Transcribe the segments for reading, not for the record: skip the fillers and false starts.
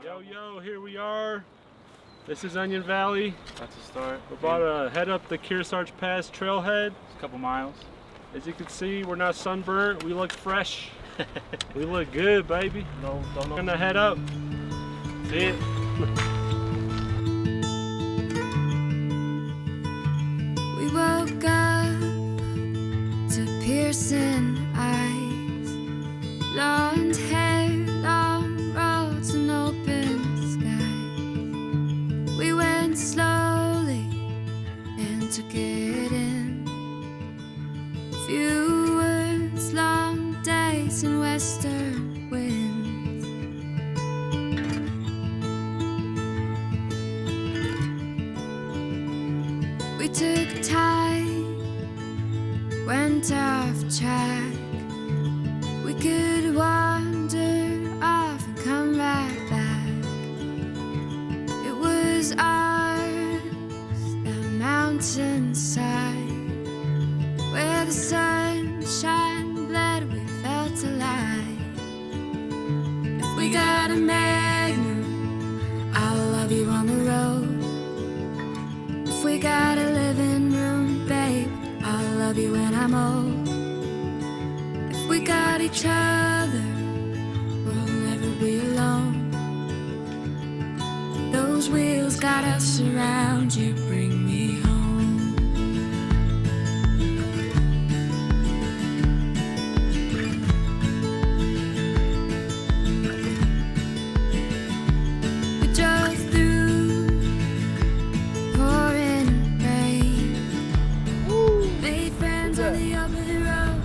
Yo, here we are. This is Onion Valley. About to start. We're about to head up the Kearsarge Pass trailhead. It's a couple miles. As you can see, we're not sunburnt. We look fresh. We look good, baby. We're gonna head up. See it? We woke up to piercing eyes, blonde hair, long roads and open skies. We went slowly and took it in. Few words, long days and western winds. We took time, went off track. We could wander off and come right back. It was ours, the mountainside, where the sunshine bled, we felt alive. If we got a magnum, I'll love you on the road. If we got a living room, babe, I'll love you when I'm old. If we got each other, we'll never be alone. Those wheels got us around, you bring me home. We drove through pouring rain, made friends on the open road,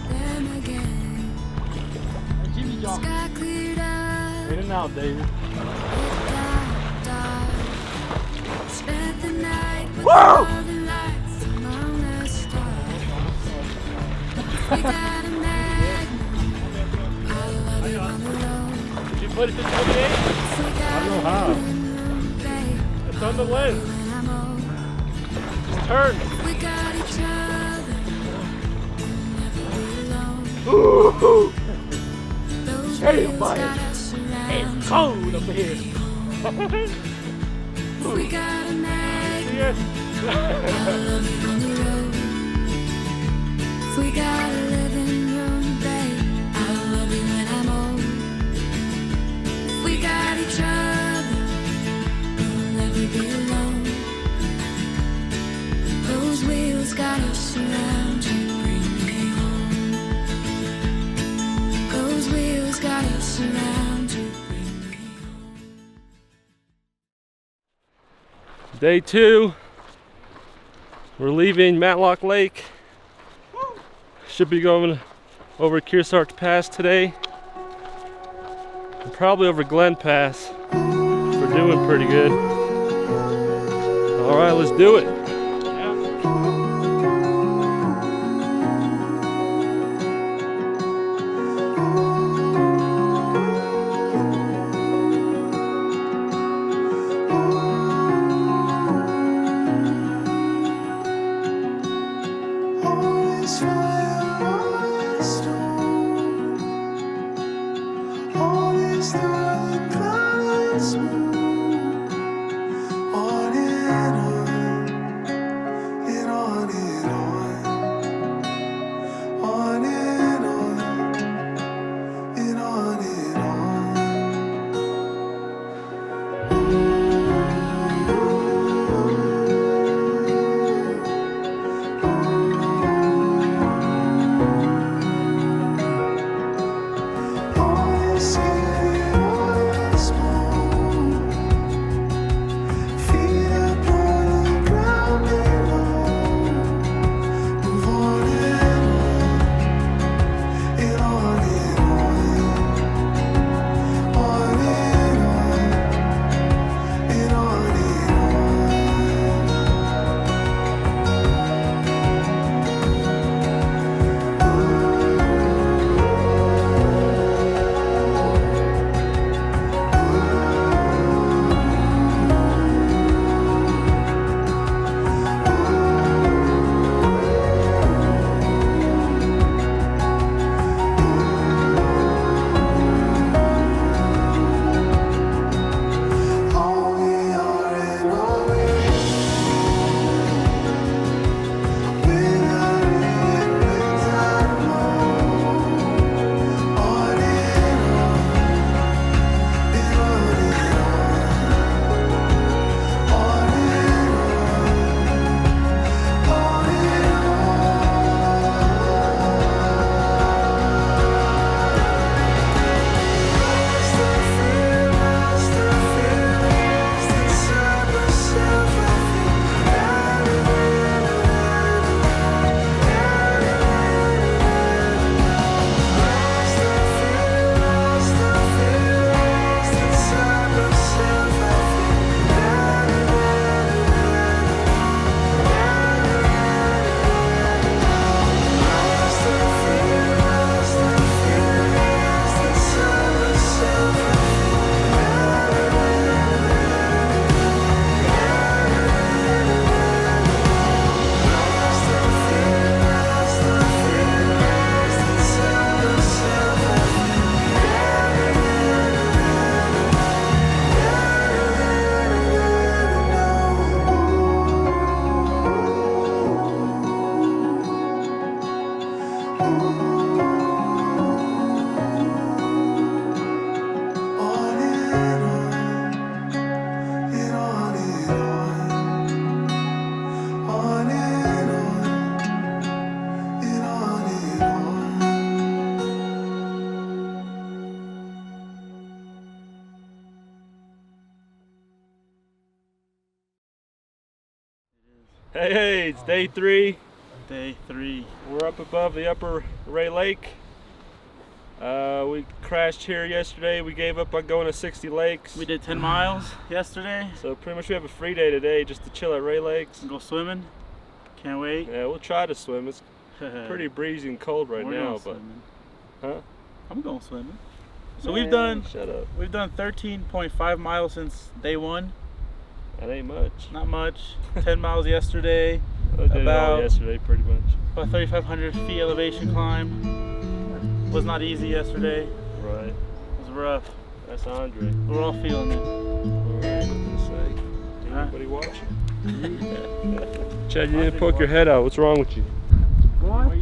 them again. Sky cleared up, In and out, David. it got dark. Spent the night with all the lights among the stars. If we got a magnum, I'll love you on the road. Did you put it to 28? If we got I don't know a how. living room, babe, It's on the I'll love you lens. when I'm old. Just turn. We got each other, we'll never be alone. Ooh, Those Hey, wheels buddy. got us around. it's cold up here. If we got a magnum, Yes. I'll love you on the road. If we got a living room, babe, I'll love you when I'm old. If we got each other, we'll never be alone. Those wheels got us around, you bring me home. Those wheels got us around, you bring me home. Day 2. We're leaving Matlock Lake. Should be going over Kearsarge Pass today. And probably over Glen Pass. We're doing pretty good. Alright, let's do it. Always fire, always storm, always through the clouds move. On and on, and on and on, on and on, and on and on. Always scared, always small. Hey, it's day 3. Day 3. We're up above the upper Rae Lake. We crashed here yesterday. We gave up on going to 60 lakes. We did 10 miles yesterday. So pretty much we have a free day today just to chill at Rae Lakes. Go swimming. Can't wait. Yeah, we'll try to swim. It's pretty breezy and cold right now, but swimming. huh? I'm going swimming. So Man, shut up. we've done 13.5 miles since day 1. That ain't much. Not much. 10 miles yesterday. I did it all yesterday, pretty much. About 3,500 feet elevation climb. Was not easy yesterday. Right. It was rough. That's Andre. We're all feeling it. Alright, what to say? Anybody watching? Chad, you didn't poke your head out. What's wrong with you? What?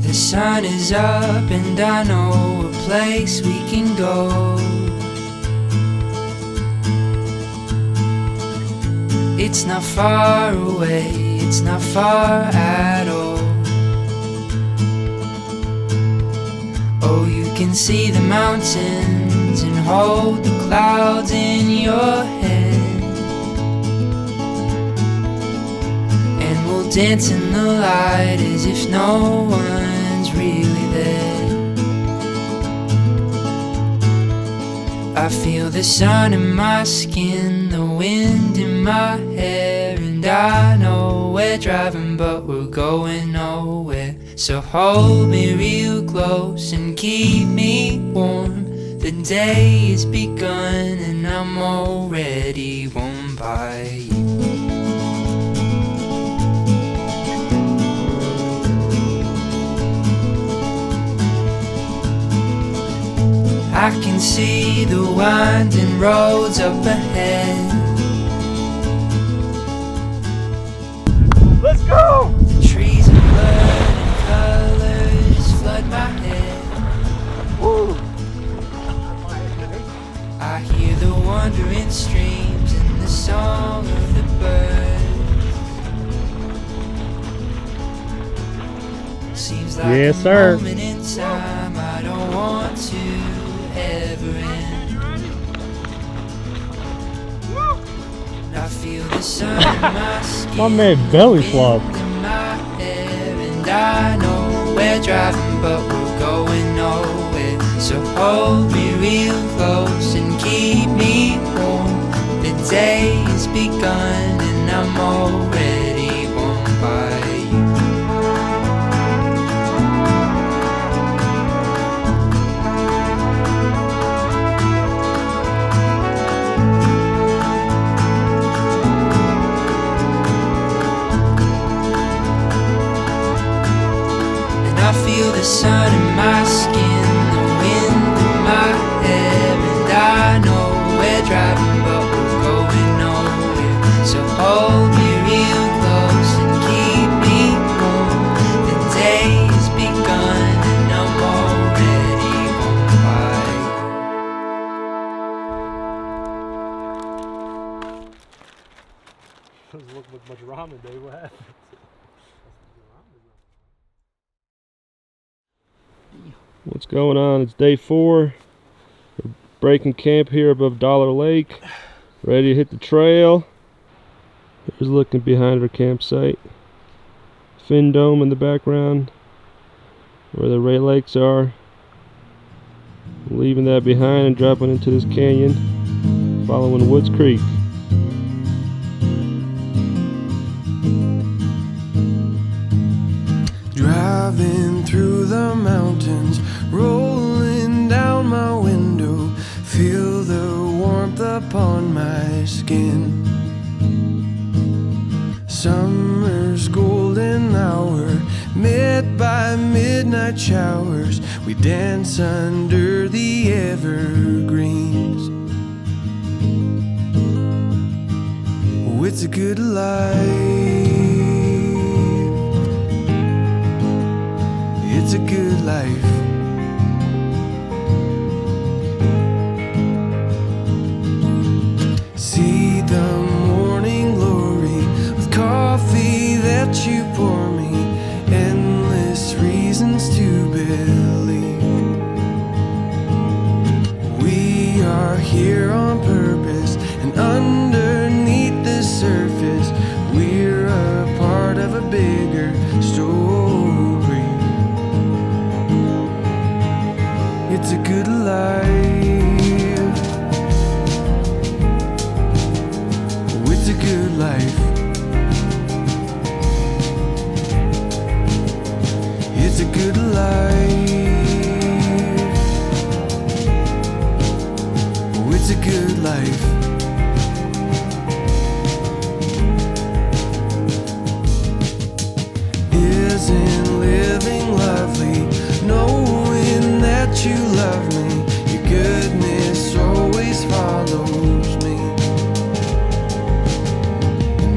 The sun is up and I know a place we can go. It's not far away, it's not far at all. Oh, you can see the mountains and hold the clouds in your head. And we'll dance in the light as if no one's really there. I feel the sun in my skin, the wind in my hair, and I know we're driving but we're going nowhere. So hold me real close and keep me warm. The day has begun and I'm already warmed by you. I can see the winding roads up ahead. Let's go! The trees of blood and colors flood my head. Woo. I hear the wandering streams and the song of the birds. Seems like Yes, a sir. moment in time I don't want to ever end. I feel the sun in my skin, My man belly flop. wind in my hair, and I know we're driving but we're going nowhere. So hold me real close and keep me warm. The day has begun and I'm already warmed by you. I feel the sun in my skin, the wind in my hair, and I know we're driving but we're going nowhere. So hold me real close and keep me warm. The day has begun and I'm already warmed by you. Doesn't look like much ramen, Dave. What happened? What's going on? It's day 4. We're breaking camp here above Dollar Lake. Ready to hit the trail. Here's looking behind our campsite. Fin Dome in the background, where the Rae Lakes are. Leaving that behind and dropping into this canyon, following Woods Creek. Driving through the mountains, rolling down my window, feel the warmth upon my skin. Summer's golden hour, met by midnight showers, we dance under the evergreen. a good life. It's a good life. See the morning glory with coffee that you pour me. Endless reasons to believe. We are here on purpose, and underneath the surface, we're a part of a bigger story. It's a good life. Oh, it's a good life. It's a good life. Oh, it's a good life. Isn't living lovely, knowing that you love me? Your goodness always follows me.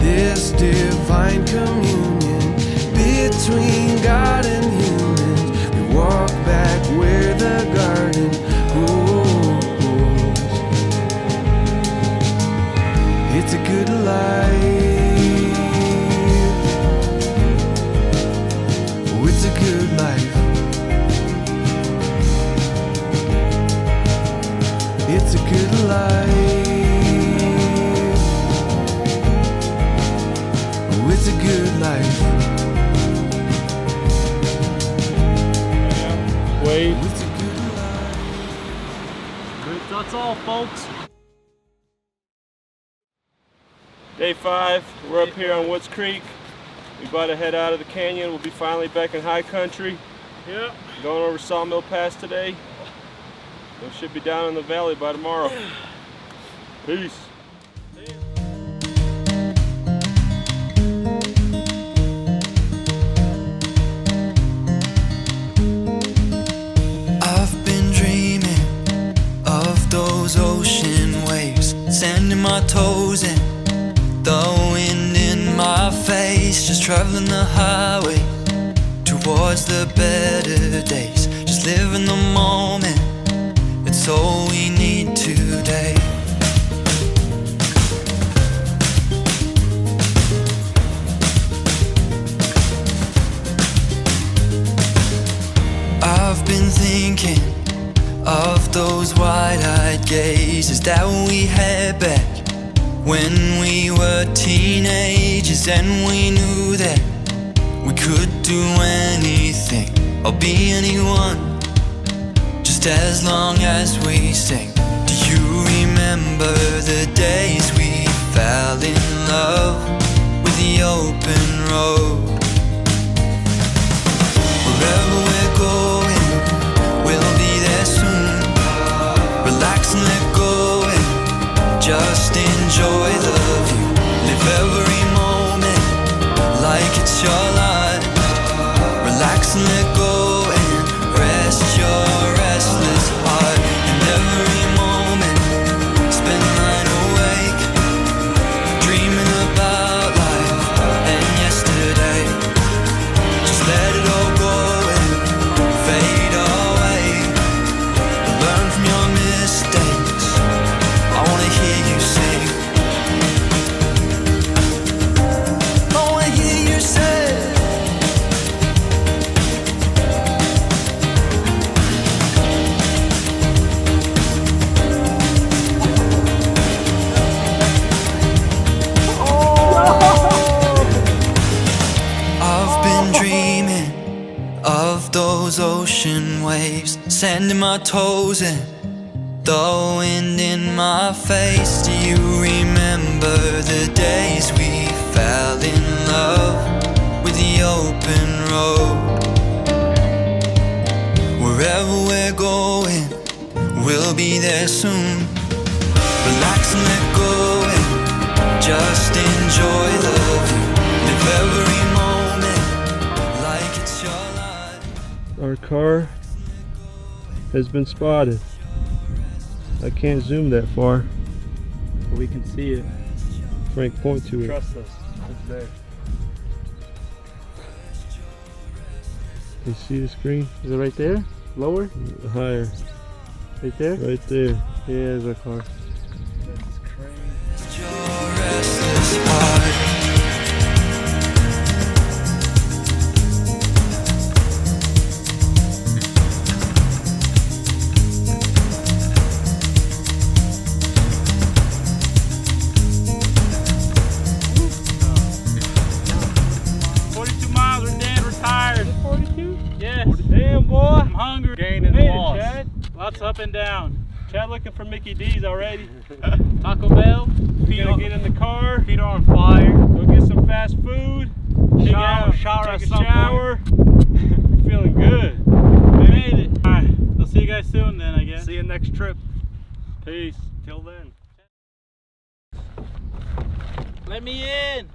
This divine communion between God and humans, we walk back where the garden grows. It's a good life. Oh, it's a good life. It's a good life. Oh, it's a good life. Wait. Oh, it's a good life. That's all, folks. Day 5, we're up here on Woods Creek. We about to head out of the canyon. We'll be finally back in high country. Yep. Going over Sawmill Pass today. We should be down in the valley by tomorrow. Peace. I've been dreaming of those ocean waves, sand in my toes and the wind in my face. Just traveling the highway towards the better days. Just living the moment, it's all we need today. I've been thinking of those wide-eyed gazes that we had back when we were teenagers, and we knew that we could do anything or be anyone, just as long as we sing. Do you remember the days we fell in love with the open road? Wherever we're going, we'll be there soon. Relax and let go and just enjoy the view. Live every moment like it's your life. Relax and let go and rest your restless heart. And every moment spend lying awake, dreaming about life and yesterday. Just let it all go and fade away. Learn from your mistakes. I wanna hear you sing. I wanna hear you say. I've been dreaming of those ocean waves, sand in my toes and the wind in my face. Do you remember the days we fell in love with the open road? Wherever we're going, we'll be there soon. Relax and let go and just enjoy the view. Live every moment like it's your life. Our car has been spotted. I can't zoom that far. We can see it. Frank, point to it. Trust us. It's there. You see the screen? Is it right there? Lower? Higher. Right there? Right there. Yeah, there's our car. That's crazy. Your restless heart. Damn, boy. I'm hungry. Gain and Made it, loss. Chad. Lots up and down. Chad looking for Mickey D's already. Taco Bell. Feet gonna get in the car. Feet are on fire. Go get some fast food. Shower Take a shower. We're feeling good. We made it. All right. I'll see you guys soon then, I guess. See you next trip. Peace. Till then. Let me in.